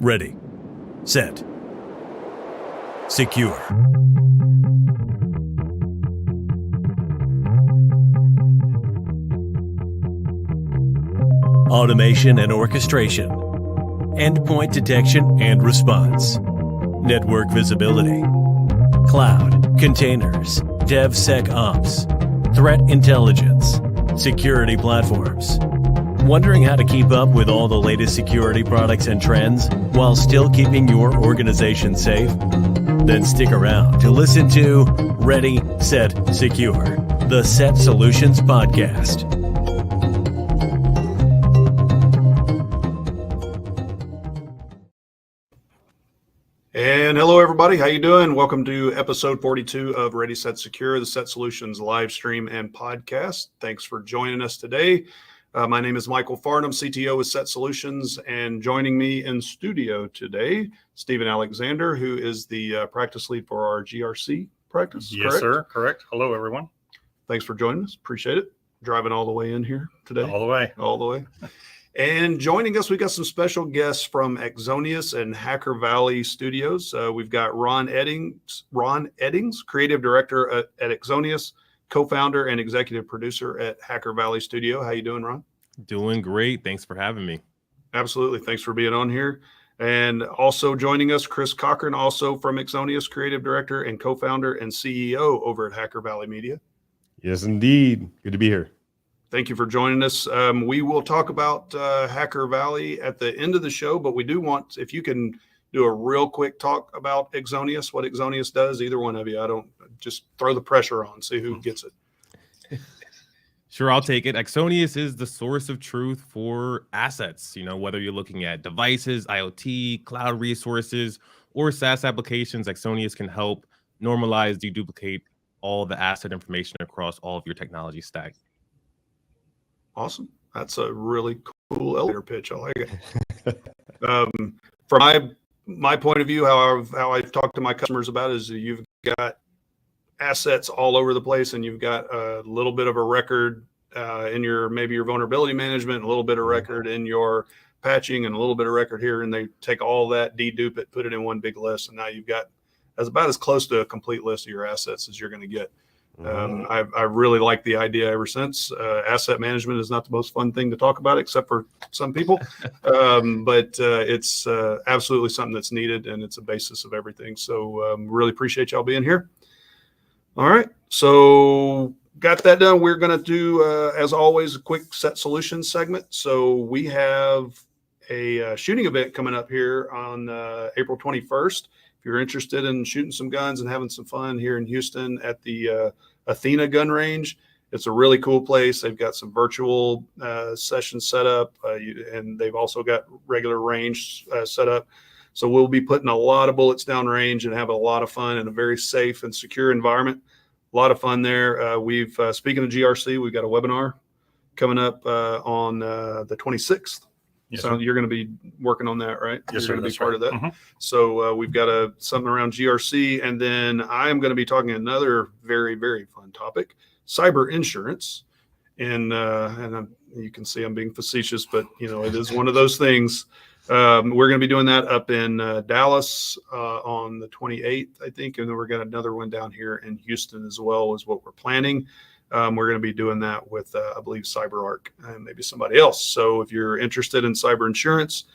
Ready, set, secure. Automation and orchestration, endpoint detection and response, network visibility, cloud, containers, DevSecOps, threat intelligence, security platforms. Wondering how to keep up with all the latest security products and trends while still keeping your organization safe? Then stick around to listen to Ready, Set, Secure, the SET Solutions Podcast. And hello, everybody. How you doing? Welcome to episode 42 of Ready, Set, Secure, the SET Solutions live stream and podcast. Thanks for joining us today. My name is Michael Farnham, CTO with SET Solutions, and joining me in studio today, Stephen Alexander, who is the practice lead for our GRC practice. Yes, correct? sir. Correct. Hello, everyone. Thanks for joining us. Appreciate it. Driving all the way in here today. All the way. All the way. And joining us, we got some special guests from Axonius and Hacker Valley Studios. We've got Ron Eddings, Creative Director at Axonius, co-founder and executive producer at Hacker Valley Studio. How you doing, Ron? Doing great. Thanks for having me. Absolutely. Thanks for being on here. And also joining us, Chris Cochran, also from Axonius, Creative Director and co-founder and CEO over at Hacker Valley Media. Yes, indeed. Good to be here. Thank you for joining us. We will talk about Hacker Valley at the end of the show, but we do want, if you can do a real quick talk about Axonius, what Axonius does, either one of you. I don't, just throw the pressure on, see who gets it. Sure, I'll take it. Axonius is the source of truth for assets. You know, whether you're looking at devices, IoT, cloud resources, or SaaS applications, Axonius can help normalize, deduplicate all the asset information across all of your technology stack. Awesome. That's a really cool elevator pitch. I like it. From my point of view, how I've talked to my customers about it is you've got assets all over the place, and you've got a little bit of a record in maybe your vulnerability management, a little bit of record in your patching, and a little bit of record here. And they take all that, dedupe it, put it in one big list, and now you've got about as close to a complete list of your assets as you're going to get. I really like the idea ever since. Asset management is not the most fun thing to talk about, except for some people, but it's absolutely something that's needed, and it's a basis of everything. So really appreciate y'all being here. All right, so got that done. We're going to do, as always, a quick SET Solutions segment. So we have a shooting event coming up here on April 21st. If you're interested in shooting some guns and having some fun here in Houston at the Athena gun range, it's a really cool place. They've got some virtual sessions set up, and they've also got regular range set up. So we'll be putting a lot of bullets down range and have a lot of fun in a very safe and secure environment. A lot of fun there. We've speaking of GRC, we've got a webinar coming up on the 26th. Yes, so sir. You're going to be working on that, right? Yes, You're sir. going to be That's part right. of that. Mm-hmm. So we've got something around GRC, and then I am going to be talking another very, very fun topic, cyber insurance. And you can see I'm being facetious, but it is one of those things. We're going to be doing that up in Dallas on the 28th, I think, and then we're got another one down here in Houston as well, is what we're planning. We're going to be doing that with, I believe, CyberArk and maybe somebody else. So if you're interested in cyber insurance,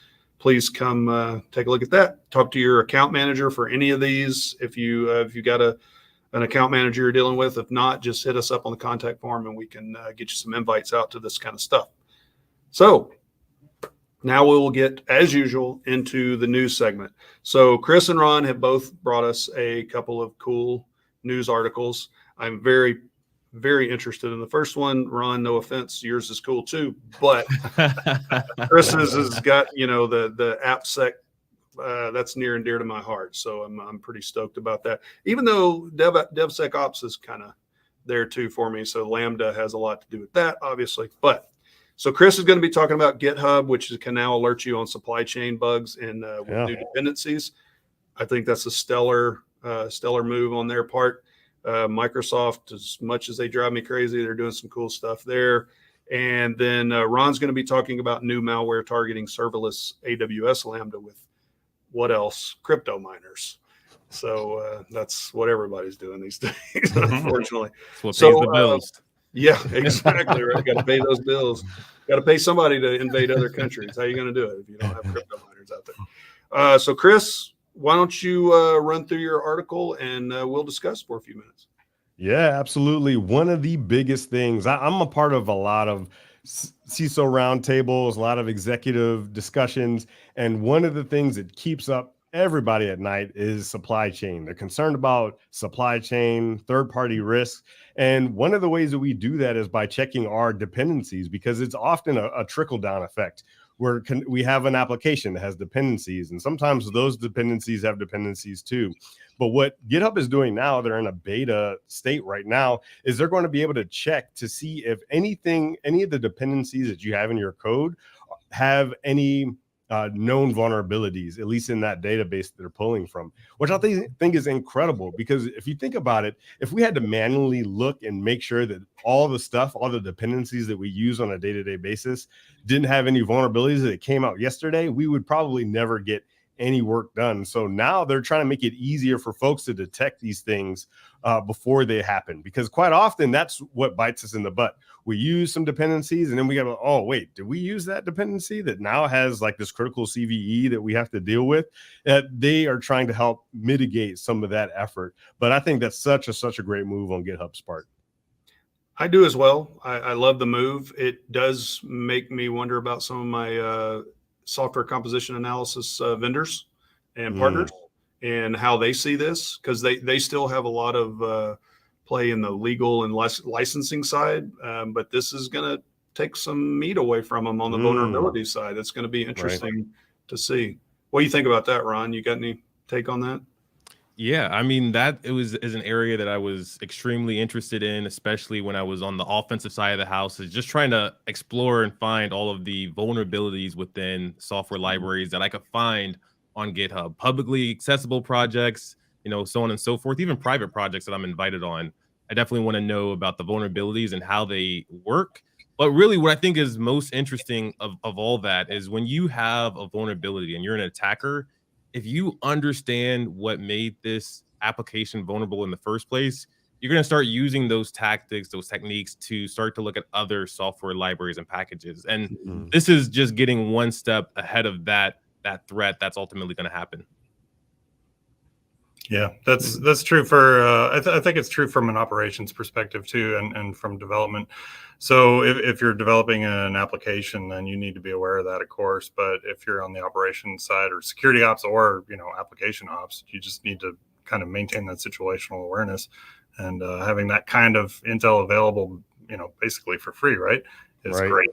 please come take a look at that. Talk to your account manager for any of these. If you got an account manager you're dealing with, if not, just hit us up on the contact form and we can get you some invites out to this kind of stuff. So now we will get, as usual, into the news segment. So Chris and Ron have both brought us a couple of cool news articles. I'm very, very interested in the first one. Ron, no offense, yours is cool too, but Chris's has got, the AppSec, that's near and dear to my heart. So I'm pretty stoked about that, even though DevSecOps is kind of there too for me. So Lambda has a lot to do with that, obviously. But so Chris is going to be talking about GitHub, which can now alert you on supply chain bugs and with new dependencies. I think that's a stellar move on their part. Microsoft, as much as they drive me crazy, they're doing some cool stuff there. And then Ron's going to be talking about new malware targeting serverless AWS Lambda with what else? Crypto miners. So that's what everybody's doing these days, unfortunately. That's what pays the bills. Yeah, exactly. Right. Got to pay those bills. Got to pay somebody to invade other countries. How are you going to do it if you don't have crypto miners out there? So, Chris, why don't you run through your article and we'll discuss for a few minutes. Yeah, absolutely. One of the biggest things, I'm a part of a lot of CISO roundtables, a lot of executive discussions. And one of the things that keeps up everybody at night is supply chain. They're concerned about supply chain, third-party risks. And one of the ways that we do that is by checking our dependencies, because it's often a trickle-down effect where we have an application that has dependencies, and sometimes those dependencies have dependencies too. But what GitHub is doing now, they're in a beta state right now, is they're going to be able to check to see if any of the dependencies that you have in your code have any known vulnerabilities, at least in that database that they're pulling from, which I think is incredible. Because if you think about it, if we had to manually look and make sure that all the dependencies that we use on a day-to-day basis didn't have any vulnerabilities that came out yesterday, we would probably never get any work done. So now they're trying to make it easier for folks to detect these things before they happen, because quite often that's what bites us in the butt. We use some dependencies and then we go, oh, wait, did we use that dependency that now has like this critical CVE that we have to deal with? They are trying to help mitigate some of that effort. But I think that's such a great move on GitHub's part. I do as well. I love the move. It does make me wonder about some of my software composition analysis vendors and partners and how they see this, because they still have a lot of play in the legal and licensing side, but this is going to take some meat away from them on the vulnerability side. It's going to be interesting to see. What do you think about that, Ron? You got any take on that? Yeah, I mean, is an area that I was extremely interested in, especially when I was on the offensive side of the house, is just trying to explore and find all of the vulnerabilities within software libraries that I could find on GitHub, publicly accessible projects, so on and so forth, even private projects that I'm invited on. I definitely want to know about the vulnerabilities and how they work. But really what I think is most interesting of all that is when you have a vulnerability and you're an attacker, if you understand what made this application vulnerable in the first place, you're going to start using those tactics, those techniques to start to look at other software libraries and packages. And this is just getting one step ahead of that threat that's ultimately going to happen. Yeah, that's true for, I think it's true from an operations perspective too, and from development. So if you're developing an application, then you need to be aware of that, of course. But if you're on the operations side or security ops or, application ops, you just need to kind of maintain that situational awareness, and having that kind of intel available, basically for free, right, is great.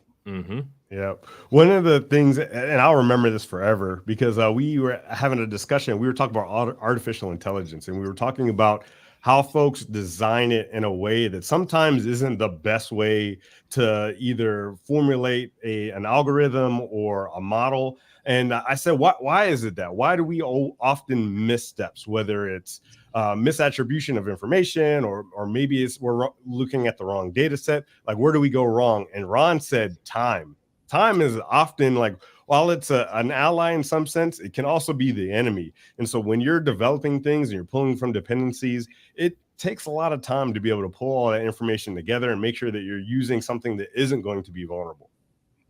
Yeah. One of the things, and I'll remember this forever, because we were having a discussion. We were talking about artificial intelligence, and we were talking about how folks design it in a way that sometimes isn't the best way to either formulate an algorithm or a model. And I said, why is it that? Why do we often miss steps, whether it's misattribution of information, or maybe we're looking at the wrong data set? Like, where do we go wrong? And Ron said time. Time is often, like, while it's an ally in some sense, it can also be the enemy. And so when you're developing things and you're pulling from dependencies, it takes a lot of time to be able to pull all that information together and make sure that you're using something that isn't going to be vulnerable.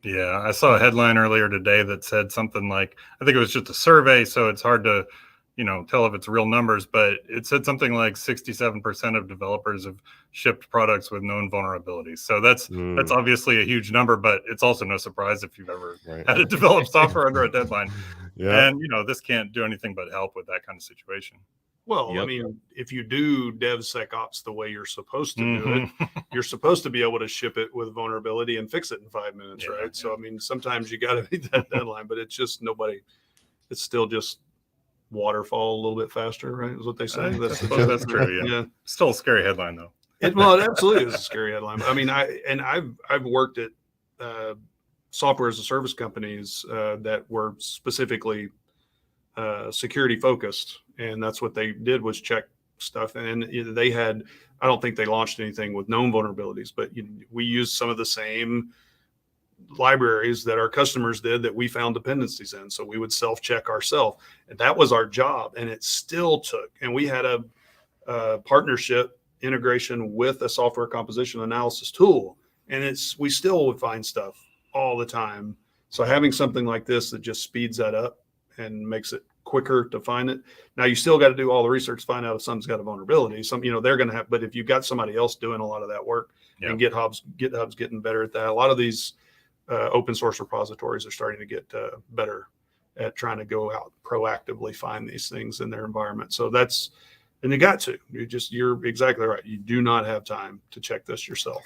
Yeah, I saw a headline earlier today that said something like, I think it was just a survey, so it's hard to tell if it's real numbers, but it said something like 67% of developers have shipped products with known vulnerabilities. So that's obviously a huge number, but it's also no surprise if you've ever had to develop software under a deadline. And this can't do anything but help with that kind of situation. Well, I mean, if you do DevSecOps the way you're supposed to do it, you're supposed to be able to ship it with vulnerability and fix it in 5 minutes, right? Yeah. So, I mean, sometimes you got to meet that deadline, but it's just it's still just waterfall a little bit faster, right? Is what they say. That's true. Yeah. Still a scary headline though. It absolutely is a scary headline. I mean, I've worked at software as a service companies that were specifically security focused, and that's what they did, was check stuff. And they had, I don't think they launched anything with known vulnerabilities, but we used some of the same libraries that our customers did that we found dependencies in. So we would self-check ourselves, and that was our job. And it still took, and we had a partnership integration with a software composition analysis tool. And we still would find stuff all the time. So having something like this that just speeds that up and makes it quicker to find it. Now you still got to do all the research to find out if something's got a vulnerability. They're going to have, but if you've got somebody else doing a lot of that work, and GitHub's getting better at that. A lot of these open source repositories are starting to get better at trying to go out proactively find these things in their environment. So and you got to, you're exactly right. You do not have time to check this yourself.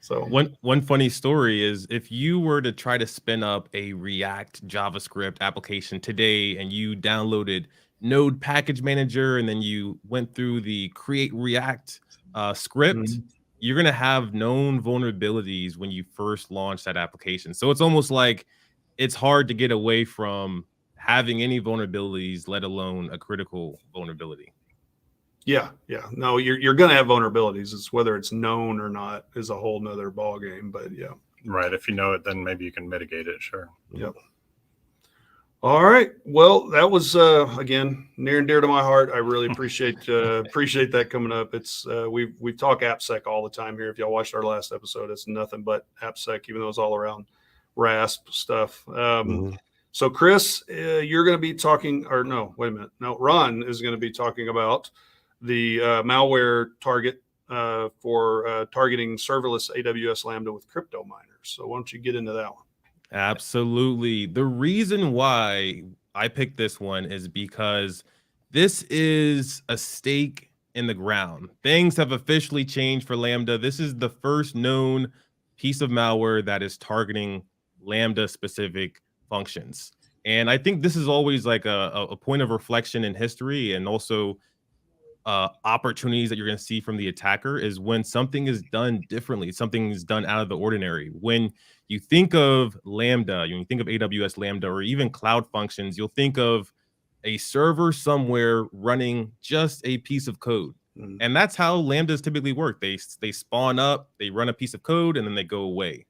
So one funny story is if you were to try to spin up a React JavaScript application today and you downloaded Node Package Manager and then you went through the Create React script, you're going to have known vulnerabilities when you first launch that application. So it's almost like it's hard to get away from having any vulnerabilities, let alone a critical vulnerability. Yeah. No, you're going to have vulnerabilities. It's whether it's known or not is a whole nother ball game. But yeah. Right. If you know it, then maybe you can mitigate it. Sure. Yep. All right. Well, that was again near and dear to my heart. I really appreciate that coming up. It's we talk AppSec all the time here. If y'all watched our last episode, it's nothing but AppSec, even though it's all around RASP stuff. So Chris, you're going to be talking, or no, wait a minute. No, Ron is going to be talking about the malware target for targeting serverless AWS Lambda with crypto miners. So why don't you get into that one? Absolutely. The reason why I picked this one is because this is a stake in the ground. Things have officially changed for Lambda. This is the first known piece of malware that is targeting Lambda specific functions. And I think this is always like a point of reflection in history, and also opportunities that you're going to see from the attacker is when something is done differently, something is done out of the ordinary. When you think of Lambda, when you think of AWS Lambda or even cloud functions, you'll think of a server somewhere running just a piece of code. And that's how Lambdas typically work. They spawn up, they run a piece of code, and then they go away.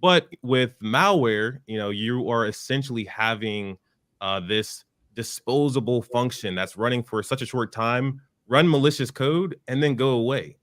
But with malware, you are essentially having this disposable function that's running for such a short time, run malicious code, and then go away.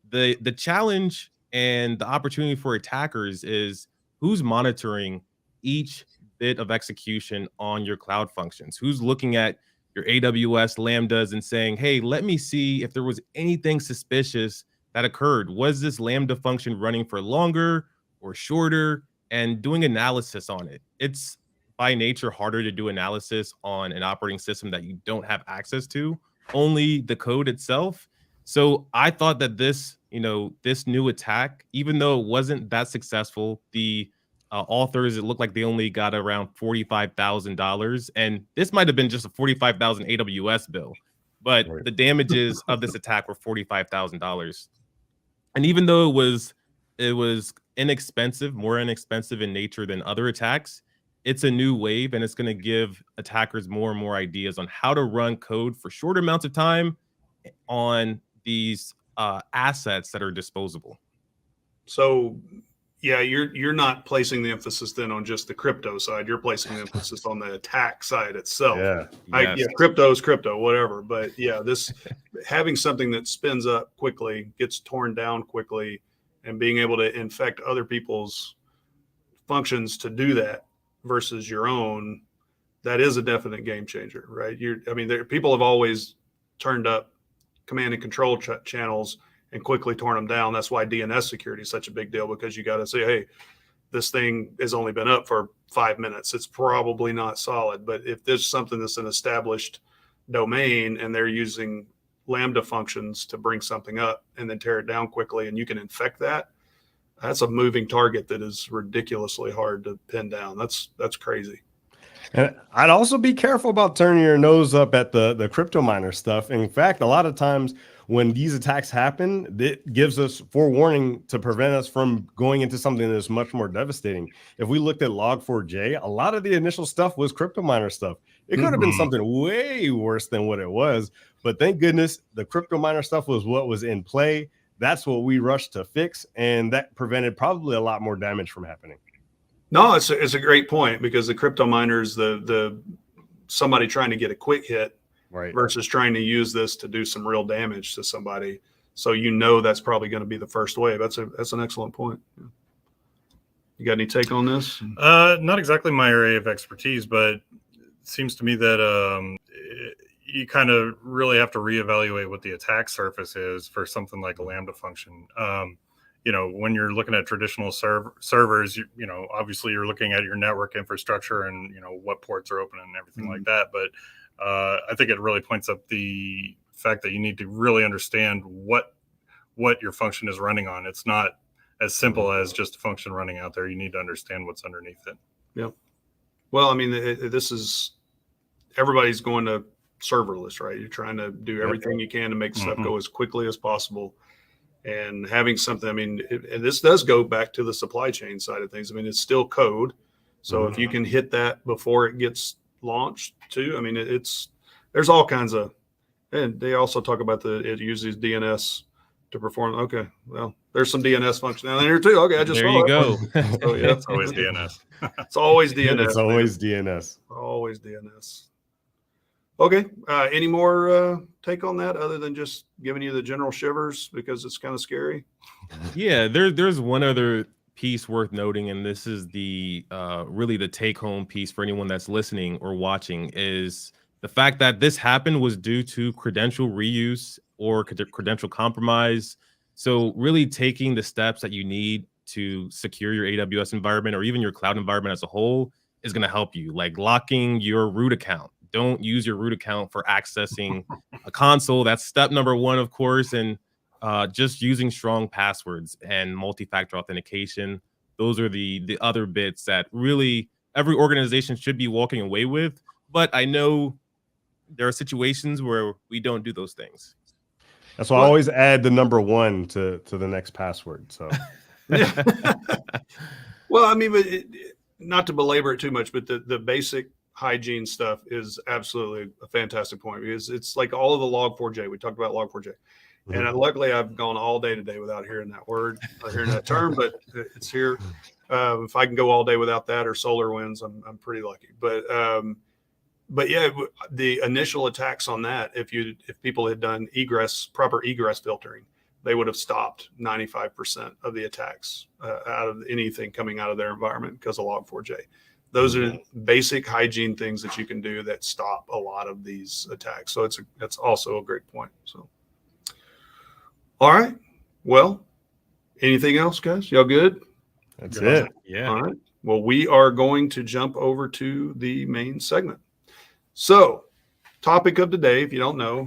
The challenge and the opportunity for attackers is who's monitoring each bit of execution on your cloud functions, who's looking at your AWS Lambdas and saying, hey, let me see if there was anything suspicious that occurred. Was this Lambda function running for longer or shorter, and doing analysis on it? It's by nature harder to do analysis on an operating system that you don't have access to, only the code itself. So I thought that this new attack, even though it wasn't that successful, the authors, it looked like they only got around $45,000, and this might have been just a $45,000 AWS bill, but the damages of this attack were $45,000. And even though it was inexpensive, more inexpensive in nature than other attacks, it's a new wave, and it's going to give attackers more and more ideas on how to run code for short amounts of time on these assets that are disposable. So yeah, you're not placing the emphasis then on just the crypto side. You're placing the emphasis on the attack side itself. Crypto is crypto, whatever. But yeah, this having something that spins up quickly, gets torn down quickly, and being able to infect other people's functions to do that versus your own, that is a definite game changer, right? People have always turned up command and control channels and quickly torn them down. That's why DNS security is such a big deal, because you got to say, hey, this thing has only been up for 5 minutes. It's probably not solid. But if there's something that's an established domain and they're using Lambda functions to bring something up and then tear it down quickly, and you can infect that, that's a moving target that is ridiculously hard to pin down. That's crazy. And I'd also be careful about turning your nose up at the crypto miner stuff. In fact, a lot of times when these attacks happen, it gives us forewarning to prevent us from going into something that's much more devastating. If we looked at Log4j, a lot of the initial stuff was crypto miner stuff. It could have been something way worse than what it was, but thank goodness the crypto miner stuff was what was in play. That's what we rushed to fix, and that prevented probably a lot more damage from happening. No, it's a great point, because the crypto miners, the somebody trying to get a quick hit Right. versus trying to use this to do some real damage to somebody. So that's probably going to be the first wave. That's an excellent point. You got any take on this? Not exactly my area of expertise, but it seems to me that you kind of really have to reevaluate what the attack surface is for something like a Lambda function. When you're looking at traditional servers, obviously you're looking at your network infrastructure and, what ports are open and everything like that. But I think it really points up the fact that you need to really understand what your function is running on. It's not as simple as just a function running out there. You need to understand what's underneath it. Yeah. Well, I mean, everybody's going to serverless, right? You're trying to do everything you can to make stuff go as quickly as possible. And having something, I mean, and this does go back to the supply chain side of things. I mean, it's still code. So if you can hit that before it gets launched too, I mean, there's all kinds of, and they also talk about it uses DNS to perform. Okay, well, there's some DNS functionality in here too. Okay, I just there you go. So, yeah, It's always DNS. It's always DNS. It's always DNS. Always DNS. Okay. Any more take on that other than just giving you the general shivers because it's kind of scary? Yeah, there's one other piece worth noting, and this is the really the take-home piece for anyone that's listening or watching, is the fact that this happened was due to credential reuse or credential compromise. So really taking the steps that you need to secure your AWS environment or even your cloud environment as a whole is going to help you, like locking your root account. Don't use your root account for accessing a console. That's step number one, of course. And just using strong passwords and multi-factor authentication. Those are the other bits that really every organization should be walking away with. But I know there are situations where we don't do those things. That's why I always add the number 1 to the next password. So, well, I mean, but not to belabor it too much, but the basic hygiene stuff is absolutely a fantastic point, because it's like all of the Log4j. We talked about Log4j. And luckily, I've gone all day today without hearing that word, or hearing that term, but it's here. If I can go all day without that or SolarWinds, I'm pretty lucky. But yeah, the initial attacks on that, if people had done proper egress filtering, they would have stopped 95% of the attacks out of anything coming out of their environment because of Log4j. Those are basic hygiene things that you can do that stop a lot of these attacks. So that's also a great point. So. All right. Well, anything else, guys? Y'all good? That's it. Yeah. All right. Well, we are going to jump over to the main segment. So, topic of today, if you don't know,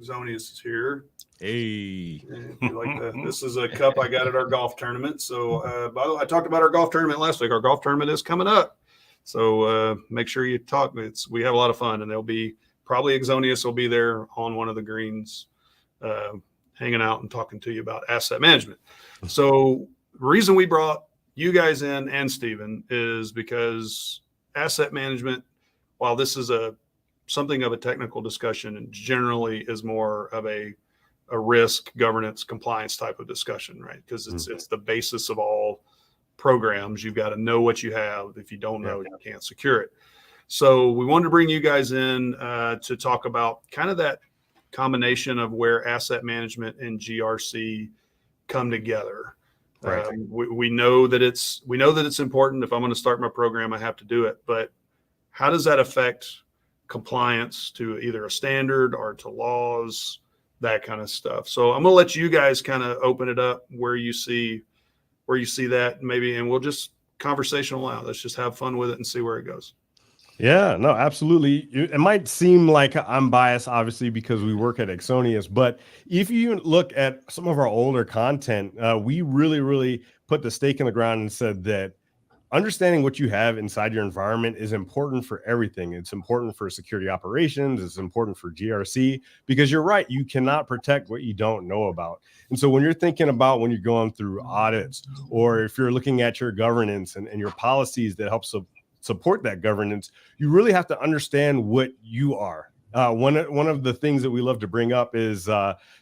Axonius is here. Hey. If you like that, this is a cup I got at our golf tournament. So, by the way, I talked about our golf tournament last week. Our golf tournament is coming up. So, make sure you talk. We have a lot of fun, and there'll be probably Axonius will be there on one of the greens, hanging out and talking to you about asset management. So the reason we brought you guys in and Steven is because asset management, while this is something of a technical discussion, and generally is more of a risk, governance, compliance type of discussion, right? Because it's the basis of all programs. You've got to know what you have. If you don't know, you can't secure it. So we wanted to bring you guys in to talk about kind of that combination of where asset management and GRC come together. Right. We know that it's important. If I'm going to start my program, I have to do it. But how does that affect compliance to either a standard or to laws, that kind of stuff? So I'm going to let you guys kind of open it up where you see that maybe, and we'll just conversational out. Let's just have fun with it and see where it goes. Yeah, no, absolutely. It might seem like I'm biased, obviously, because we work at Axonius, but if you look at some of our older content, we really, really put the stake in the ground and said that understanding what you have inside your environment is important for everything. It's important for security operations. It's important for GRC, because you're right. You cannot protect what you don't know about. And so when you're thinking about when you're going through audits, or if you're looking at your governance and your policies that help support that governance, you really have to understand what you are One of the things that we love to bring up is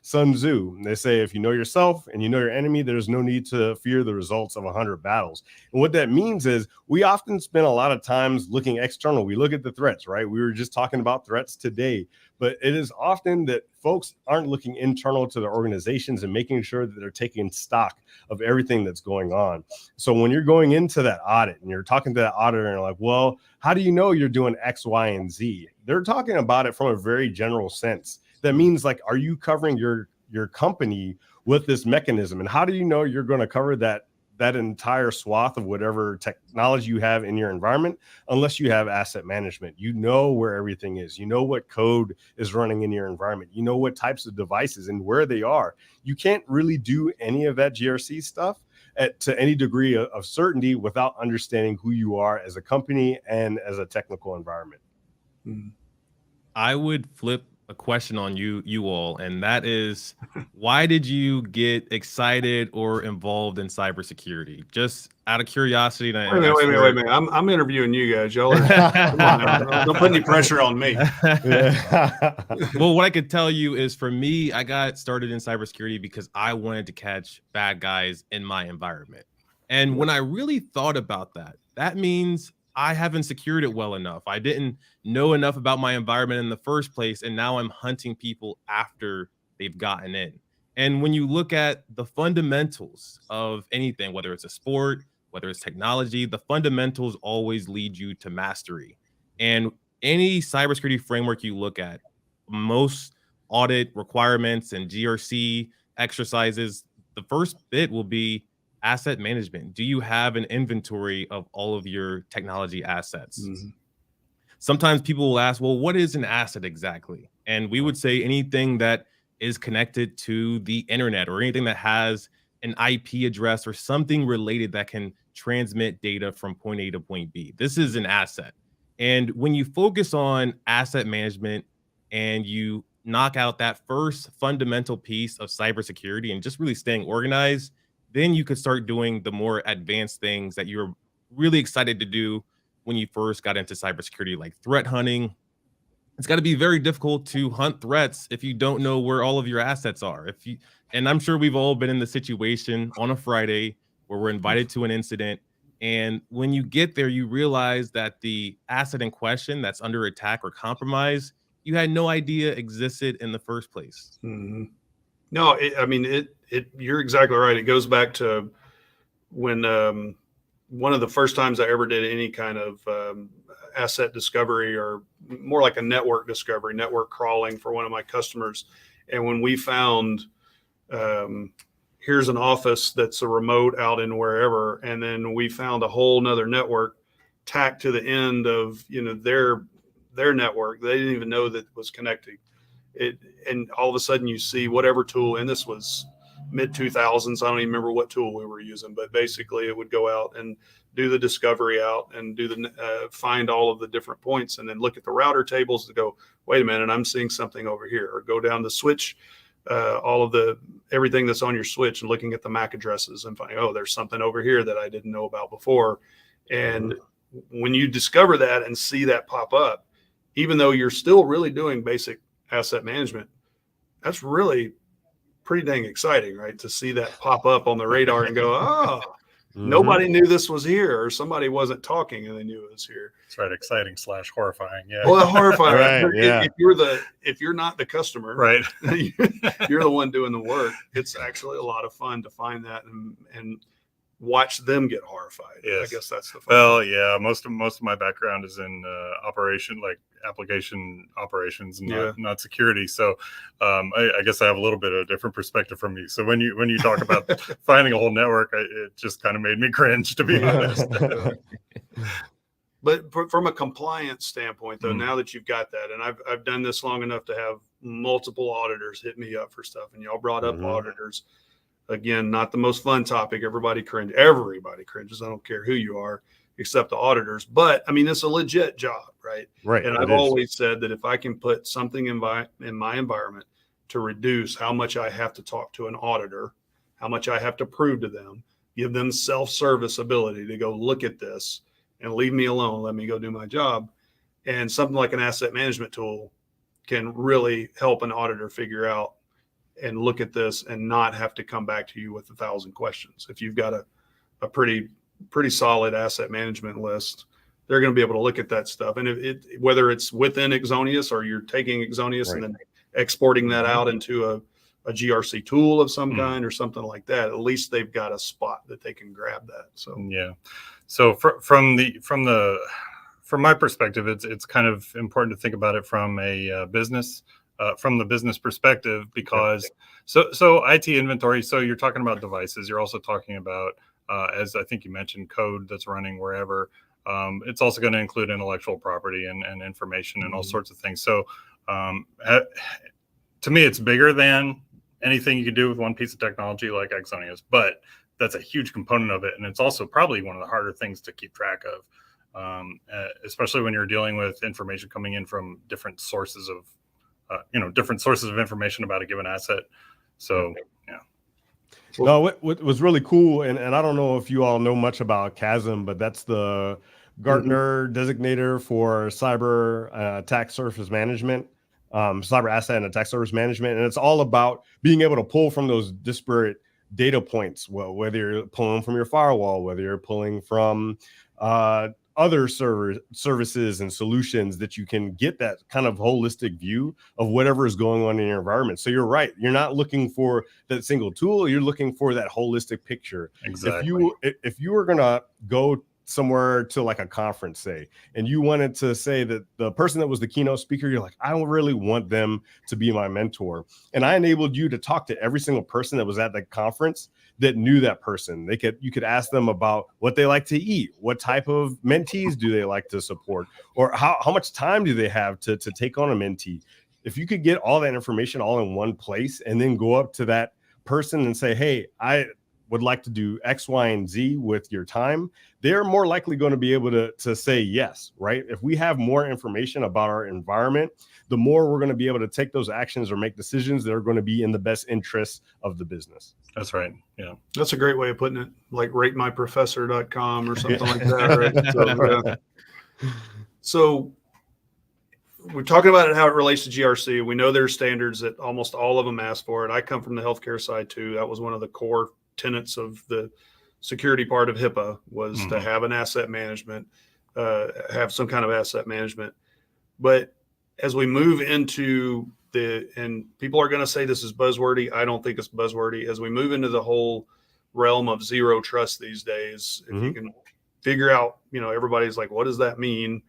Sun Tzu. They say, if you know yourself and you know your enemy, there's no need to fear the results of 100 battles. And what that means is we often spend a lot of times looking external. We look at the threats, right? We were just talking about threats today, but it is often that folks aren't looking internal to their organizations and making sure that they're taking stock of everything that's going on. So when you're going into that audit and you're talking to that auditor and you're like, well, how do you know you're doing X, Y, and Z? They're talking about it from a very general sense. That means, like, are you covering your company with this mechanism? And how do you know you're going to cover that entire swath of whatever technology you have in your environment, unless you have asset management? You know where everything is. You know what code is running in your environment. You know what types of devices and where they are. You can't really do any of that GRC stuff to any degree of certainty without understanding who you are as a company and as a technical environment. I would flip a question on you all, and that is, why did you get excited or involved in cybersecurity? Just out of curiosity. Wait a minute. I'm interviewing you guys. Y'all are, come on now. Don't put any pressure on me. Well, what I could tell you is, for me, I got started in cybersecurity because I wanted to catch bad guys in my environment. And when I really thought about that, that means I haven't secured it well enough. I didn't know enough about my environment in the first place, and now I'm hunting people after they've gotten in. And when you look at the fundamentals of anything, whether it's a sport, whether it's technology, the fundamentals always lead you to mastery. And any cybersecurity framework you look at, most audit requirements and GRC exercises, the first bit will be asset management. Do you have an inventory of all of your technology assets? Mm-hmm. Sometimes people will ask, well, what is an asset exactly? And we would say anything that is connected to the internet, or anything that has an IP address or something related that can transmit data from point A to point B. This is an asset. And when you focus on asset management and you knock out that first fundamental piece of cybersecurity and just really staying organized, then you could start doing the more advanced things that you're really excited to do when you first got into cybersecurity, like threat hunting. It's got to be very difficult to hunt threats if you don't know where all of your assets are. And I'm sure we've all been in the situation on a Friday where we're invited to an incident, and when you get there, you realize that the asset in question that's under attack or compromise, you had no idea existed in the first place. Mm-hmm. No, you're exactly right. It goes back to when one of the first times I ever did any kind of asset discovery, or more like a network discovery, network crawling for one of my customers. And when we found, here's an office that's a remote out in wherever, and then we found a whole nother network tacked to the end of their network. They didn't even know that was connecting. And all of a sudden you see whatever tool, and this was mid 2000s. I don't even remember what tool we were using, but basically it would go out and do the discovery out and do the find all of the different points, and then look at the router tables to go, wait a minute, I'm seeing something over here, or go down the switch, all of everything that's on your switch, and looking at the MAC addresses and finding, oh, there's something over here that I didn't know about before. And when you discover that and see that pop up, even though you're still really doing basic asset management, that's really pretty dang exciting, right? To see that pop up on the radar and go, oh, nobody knew this was here, or somebody wasn't talking and they knew it was here. That's right. Exciting / horrifying. Yeah. Well, horrifying. Right, yeah. If you're not the customer, right, you're the one doing the work. It's actually a lot of fun to find that and watch them get horrified. Yes. I guess that's the fun. Well, yeah, most of my background is in application operations, and not security. So I guess I have a little bit of a different perspective from you. So when you talk about finding a whole network, it just kind of made me cringe, to be honest. But from a compliance standpoint, though, now that you've got that, and I've done this long enough to have multiple auditors hit me up for stuff, and y'all brought up auditors. Again, not the most fun topic. Everybody cringes. I don't care who you are, except the auditors. But I mean, it's a legit job, right? Right. And I've always said that if I can put something in my environment to reduce how much I have to talk to an auditor, how much I have to prove to them, give them self-service ability to go look at this and leave me alone, let me go do my job. And something like an asset management tool can really help an auditor figure out and look at this and not have to come back to you with 1,000 questions. If you've got a pretty solid asset management list, they're going to be able to look at that stuff. And whether it's within Axonius or you're taking Axonius Right. and then exporting that out into a GRC tool of some kind or something like that, at least they've got a spot that they can grab that. So yeah. So from my perspective, it's kind of important to think about it from a from the business perspective, because so IT inventory. So you're talking about devices. You're also talking about, as I think you mentioned, code that's running wherever. It's also going to include intellectual property and information and all sorts of things. So to me, it's bigger than anything you could do with one piece of technology like Axonius, but that's a huge component of it. And it's also probably one of the harder things to keep track of, especially when you're dealing with information coming in from different sources of, different sources of information about a given asset. So, yeah. No, what was really cool, and I don't know if you all know much about CASM, but that's the Gartner designator for cyber attack surface management, cyber asset and attack surface management. And it's all about being able to pull from those disparate data points, well, whether you're pulling from your firewall, whether you're pulling from other services and solutions, that you can get that kind of holistic view of whatever is going on in your environment. So you're right. You're not looking for that single tool. You're looking for that holistic picture. Exactly. If you were going to go somewhere to like a conference, say, and you wanted to say that the person that was the keynote speaker, you're like, I really want them to be my mentor. And I enabled you to talk to every single person that was at the conference that knew that person. You could ask them about what they like to eat, what type of mentees do they like to support, or how much time do they have to take on a mentee. If you could get all that information all in one place and then go up to that person and say, hey, I would like to do X, Y, and Z with your time, they're more likely going to be able to say yes, right? If we have more information about our environment, the more we're going to be able to take those actions or make decisions that are going to be in the best interests of the business. That's right. Yeah. that's a great way of putting it, like ratemyprofessor.com or something like that. Right? So we're talking about it, how it relates to GRC. We know there's standards that almost all of them ask for it. I come from the healthcare side too. That was one of the core tenets of the security part of HIPAA, was to have an asset management, have some kind of asset management. But as we move into and people are going to say this is buzzwordy. I don't think it's buzzwordy. As we move into the whole realm of zero trust these days, if you can figure out, everybody's like, what does that mean?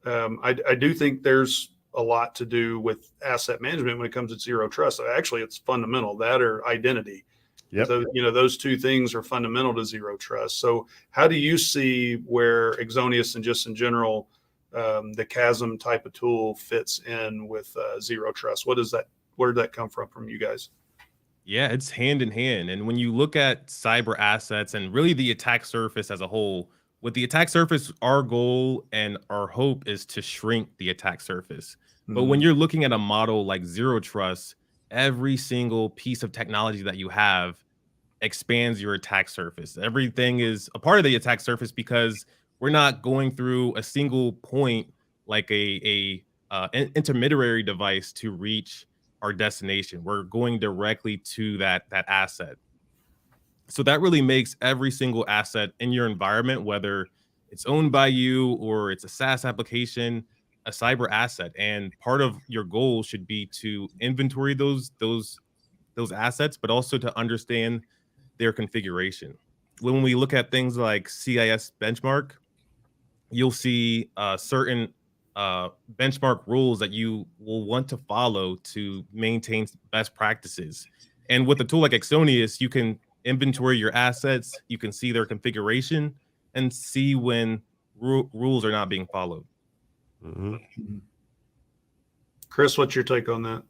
I do think there's a lot to do with asset management when it comes to zero trust. Actually, it's fundamental, that or identity. Yep. So, those two things are fundamental to zero trust. So how do you see where Axonius and just in general, the CASM type of tool fits in with zero trust? Where did that come from you guys? Yeah, it's hand in hand. And when you look at cyber assets and really the attack surface as a whole, with the attack surface, our goal and our hope is to shrink the attack surface. But when you're looking at a model like zero trust, every single piece of technology that you have expands your attack surface. Everything is a part of the attack surface because we're not going through a single point like an intermediary device to reach our destination. We're going directly to that asset. So that really makes every single asset in your environment, whether it's owned by you or it's a SaaS application, a cyber asset. And part of your goal should be to inventory those assets, but also to understand their configuration. When we look at things like CIS benchmark, you'll see certain benchmark rules that you will want to follow to maintain best practices. And with a tool like Axonius, you can inventory your assets, you can see their configuration, and see when rules are not being followed. Chris, what's your take on that?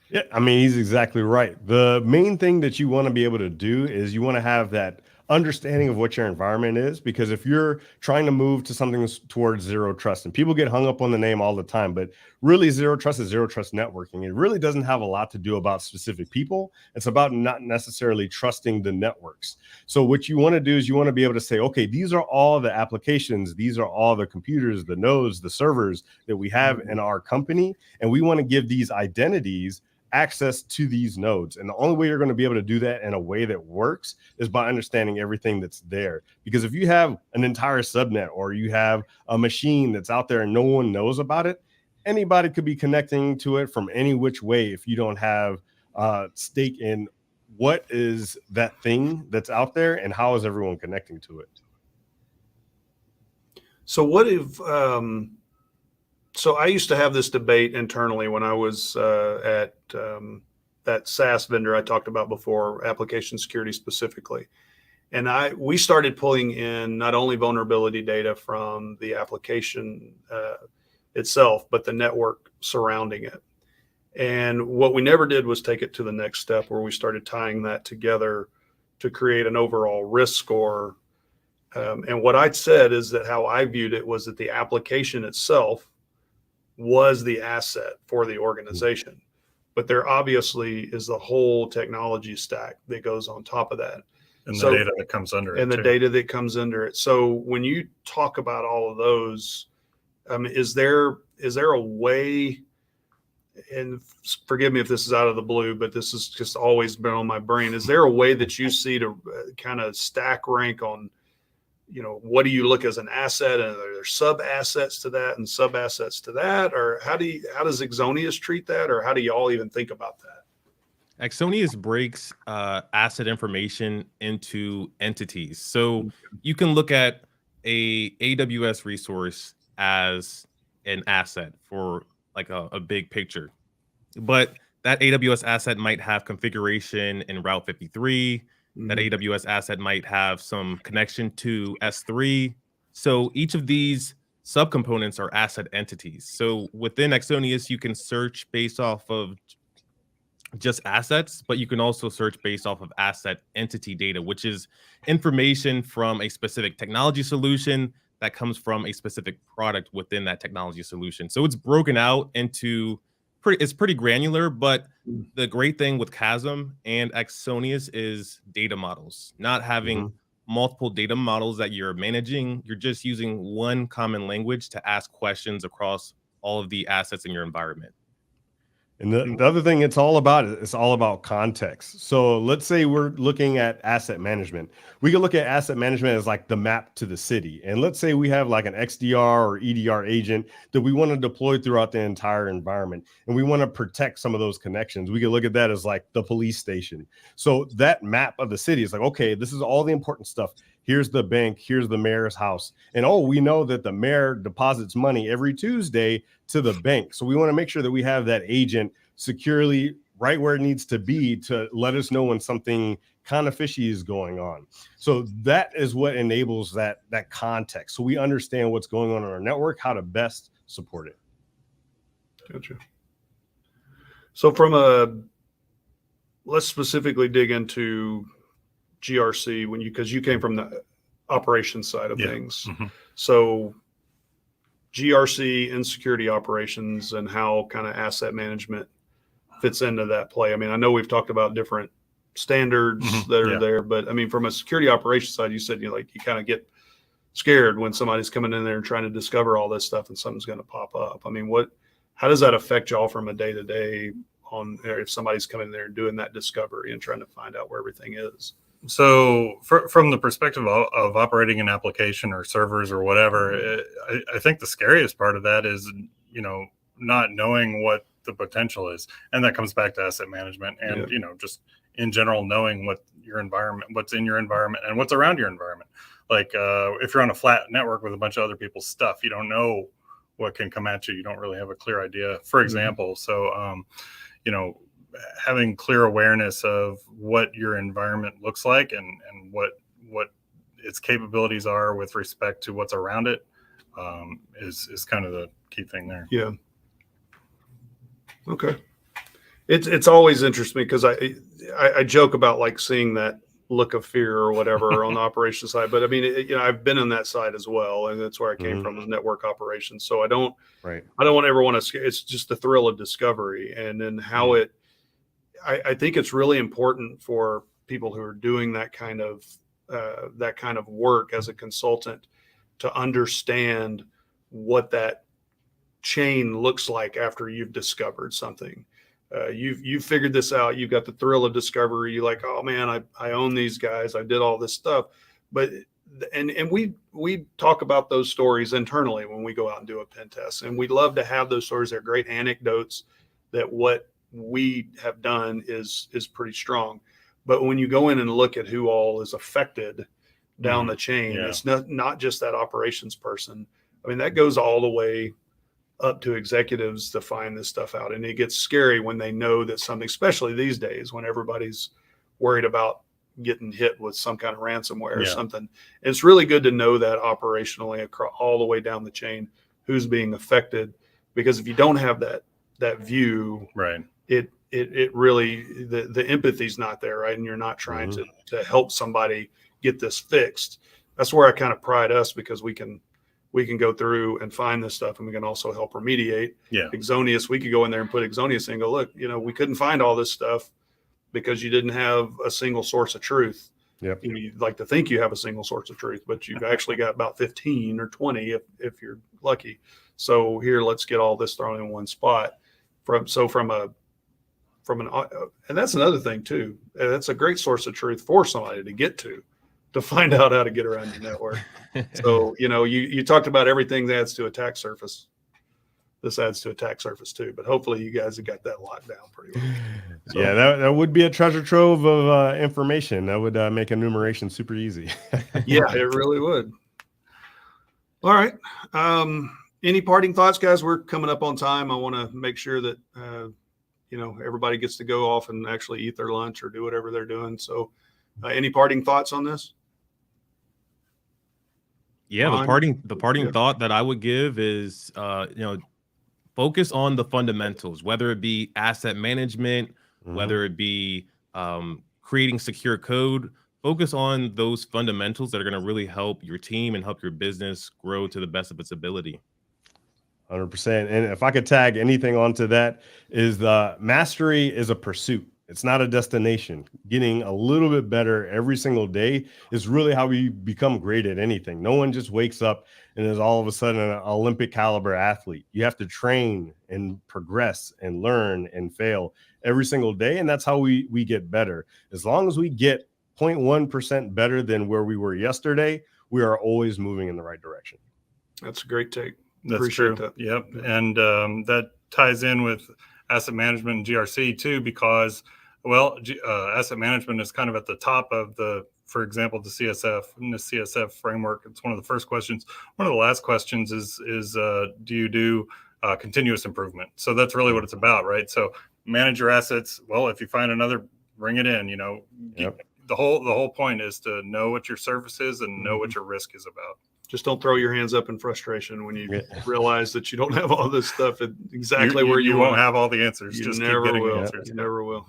Yeah, I mean, he's exactly right. The main thing that you want to be able to do is you want to have that understanding of what your environment is, because if you're trying to move to something towards zero trust, and people get hung up on the name all the time, but really zero trust is zero trust networking. It really doesn't have a lot to do about specific people. It's about not necessarily trusting the networks. So what you want to do is you want to be able to say, okay, these are all the applications, these are all the computers, the nodes, the servers that we have in our company, and we want to give these identities access to these nodes. And the only way you're going to be able to do that in a way that works is by understanding everything that's there. Because if you have an entire subnet, or you have a machine that's out there and no one knows about it, anybody could be connecting to it from any which way if you don't have stake in what is that thing that's out there and how is everyone connecting to it. So what if, so I used to have this debate internally when I was at that SaaS vendor I talked about before, application security specifically. And we started pulling in not only vulnerability data from the application itself, but the network surrounding it. And what we never did was take it to the next step, where we started tying that together to create an overall risk score. And what I'd said is that how I viewed it was that the application itself was the asset for the organization, but there obviously is the whole technology stack that goes on top of that, and the data that comes under it, and the data that comes under it. So when you talk about all of those, is there a way, and forgive me if this is out of the blue, but this has just always been on my brain, is there a way that you see to kind of stack rank on, what do you look as an asset, and are there sub assets to that and sub assets to that, or how does Axonius treat that, or how do y'all even think about that? Axonius breaks asset information into entities. So you can look at a AWS resource as an asset for like a big picture, but that AWS asset might have configuration in Route 53. That AWS asset might have some connection to S3. So each of these subcomponents are asset entities. So within Axonius, you can search based off of just assets, but you can also search based off of asset entity data, which is information from a specific technology solution that comes from a specific product within that technology solution. So it's broken out into it's pretty granular, but the great thing with Chasm and Axonius is data models. Not having multiple data models that you're managing, you're just using one common language to ask questions across all of the assets in your environment. And the other thing it's all about context. So let's say we're looking at asset management. We can look at asset management as like the map to the city. And let's say we have like an XDR or EDR agent that we want to deploy throughout the entire environment, and we want to protect some of those connections. We can look at that as like the police station. So that map of the city is like, okay, this is all the important stuff. Here's the bank, here's the mayor's house. And we know that the mayor deposits money every Tuesday to the bank. So we want to make sure that we have that agent securely right where it needs to be to let us know when something kind of fishy is going on. So that is what enables that context. So we understand what's going on our network, how to best support it. Gotcha. So let's specifically dig into GRC because you came from the operations side of things. So GRC and security operations and how kind of asset management fits into that play. I mean, I know we've talked about different standards that are there, but I mean, from a security operations side, you said you kind of get scared when somebody's coming in there and trying to discover all this stuff and something's going to pop up. I mean, how does that affect y'all from a day-to-day on if somebody's coming in there and doing that discovery and trying to find out where everything is? So from the perspective of operating an application or servers or whatever, I think the scariest part of that is, not knowing what the potential is. And that comes back to asset management and, just in general, knowing what your environment, what's in your environment and what's around your environment. Like if you're on a flat network with a bunch of other people's stuff, you don't know what can come at you. You don't really have a clear idea, for example. So, having clear awareness of what your environment looks like and what its capabilities are with respect to what's around it is kind of the key thing there. Yeah. Okay. It's always interesting because I joke about like seeing that look of fear or whatever on the operations side. But I mean, I've been on that side as well, and that's where I came from, is network operations. So I don't ever want to. It's just the thrill of discovery, and then how I think it's really important for people who are doing that kind of work as a consultant to understand what that chain looks like after you've discovered something. You've figured this out. You've got the thrill of discovery. You're like, oh man, I own these guys. I did all this stuff. But and we talk about those stories internally when we go out and do a pen test, and we love to have those stories. They're great anecdotes that what we have done is pretty strong. But when you go in and look at who all is affected down the chain, it's not just that operations person. I mean, that goes all the way up to executives to find this stuff out. And it gets scary when they know that something, especially these days when everybody's worried about getting hit with some kind of ransomware or something. It's really good to know that operationally across all the way down the chain, who's being affected, because if you don't have that view, it really, the empathy's not there, right? And you're not trying to help somebody get this fixed. That's where I kind of pride us, because we can go through and find this stuff, and we can also help remediate. Axonius, we could go in there and put Axonius in and go, look, we couldn't find all this stuff because you didn't have a single source of truth. You'd like to think you have a single source of truth, but you've actually got about 15 or 20 if you're lucky. So here, let's get all this thrown in one spot. And that's another thing too. That's a great source of truth for somebody to get to find out how to get around your network. So, you talked about everything that adds to attack surface. This adds to attack surface too, but hopefully you guys have got that locked down pretty well. So, that would be a treasure trove of information. That would make enumeration super easy. Yeah, it really would. All right. Any parting thoughts, guys? We're coming up on time. I want to make sure that, everybody gets to go off and actually eat their lunch or do whatever they're doing. So any parting thoughts on this? Yeah, the parting thought that I would give is, focus on the fundamentals, whether it be asset management, whether it be creating secure code. Focus on those fundamentals that are going to really help your team and help your business grow to the best of its ability. 100%. And if I could tag anything onto that, is the mastery is a pursuit. It's not a destination. Getting a little bit better every single day is really how we become great at anything. No one just wakes up and is all of a sudden an Olympic caliber athlete. You have to train and progress and learn and fail every single day. And that's how we get better. As long as we get 0.1% better than where we were yesterday, we are always moving in the right direction. That's a great take. That's Appreciate true. that. Yep. And that ties in with asset management and GRC too, because asset management is kind of at the top of for example, the CSF framework. It's one of the first questions. One of the last questions is do you do continuous improvement? So that's really what it's about, right? So manage your assets. Well, if you find another, bring it in. The whole point is to know what your service is and know what your risk is about. Just don't throw your hands up in frustration when you realize that you don't have all this stuff exactly where you won't have all the answers. You just never keep getting will. answers. You never will.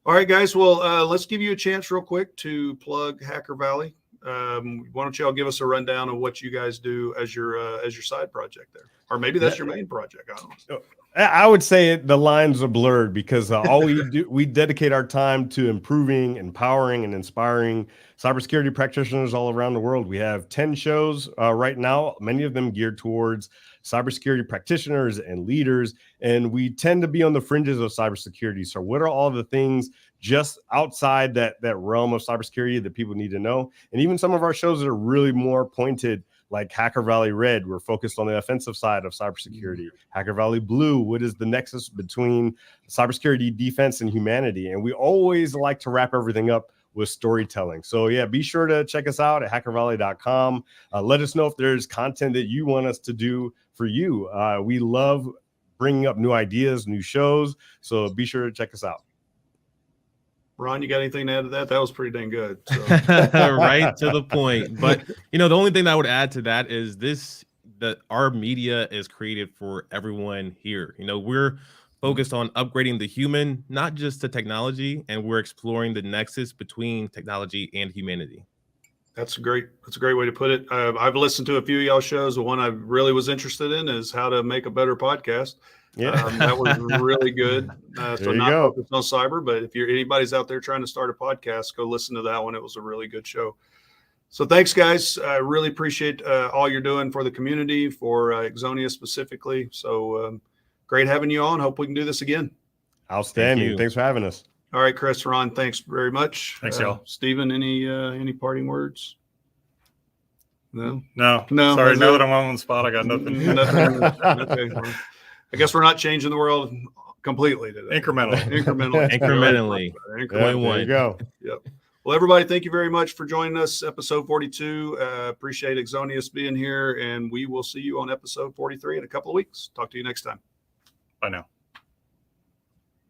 All right, guys. Well, let's give you a chance real quick to plug Hacker Valley. Why don't y'all give us a rundown of what you guys do as your side project there, or maybe that's your main project. I don't know. I would say the lines are blurred, because all we do, we dedicate our time to improving, empowering, and inspiring cybersecurity practitioners all around the world. We have 10 shows right now, many of them geared towards cybersecurity practitioners and leaders. And we tend to be on the fringes of cybersecurity. So what are all the things just outside that realm of cybersecurity that people need to know? And even some of our shows that are really more pointed, like Hacker Valley Red, we're focused on the offensive side of cybersecurity. Hacker Valley Blue, what is the nexus between cybersecurity, defense, and humanity? And we always like to wrap everything up with storytelling. So yeah, be sure to check us out at hackervalley.com. Let us know if there's content that you want us to do for you. We love bringing up new ideas, new shows. So be sure to check us out. Ron, you got anything to add to that? That was pretty dang good. So. Right to the point. But the only thing that I would add to that is that our media is created for everyone here. We're focused on upgrading the human, not just the technology, and we're exploring the nexus between technology and humanity. That's a great way to put it. I've listened to a few of y'all shows. The one I really was interested in is how to make a better podcast. Yeah. That was really good. So you not go. focused on cyber, but if anybody's out there trying to start a podcast, go listen to that one. It was a really good show. So thanks, guys. I really appreciate all you're doing for the community, for Axonius specifically. So great having you on. Hope we can do this again. Outstanding. Thanks for having us. All right, Chris, Ron, thanks very much. Thanks, y'all. Stephen, any parting words? No. Sorry, now that I'm on the spot, I got nothing. Okay. Well, I guess we're not changing the world completely today. Incrementally. Yeah, there you go. Yep. Well, everybody, thank you very much for joining us. Episode 42. Appreciate Axonius being here, and we will see you on episode 43 in a couple of weeks. Talk to you next time. Bye now.